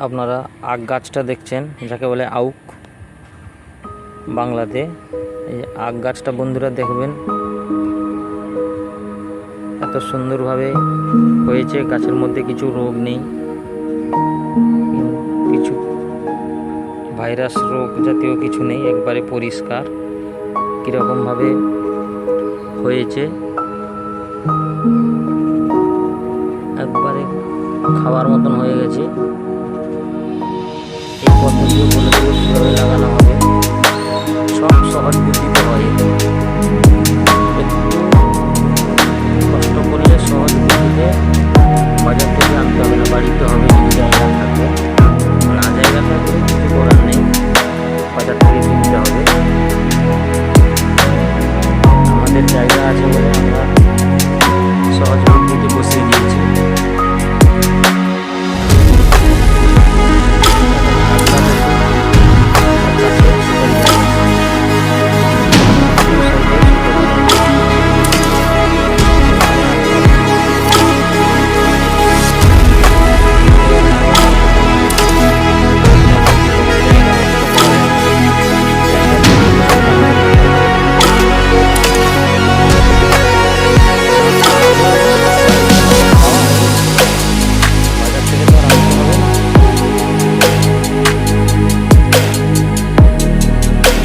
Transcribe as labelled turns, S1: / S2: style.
S1: আপনারা আখ গাছটা দেখছেন, যাকে বলে আউক বাংলাতে। এই আখ গাছটা বন্ধুরা দেখবেন, এত সুন্দরভাবে হয়েছে। গাছের মধ্যে কিছু রোগ নেই, কিছু ভাইরাস রোগ জাতীয় কিছু নেই, একবারে পরিষ্কার। কীরকমভাবে হয়েছে, একবারে খাওয়ার মতন হয়ে গেছে। এই পদ্ধতিও বলে দেবো কীভাবে লাগানো হবে, সব সহজ বুদ্ধিতে হয়। একটু কষ্ট করলে সহজ বুদ্ধিতে বাজার থেকে আনতে হবে।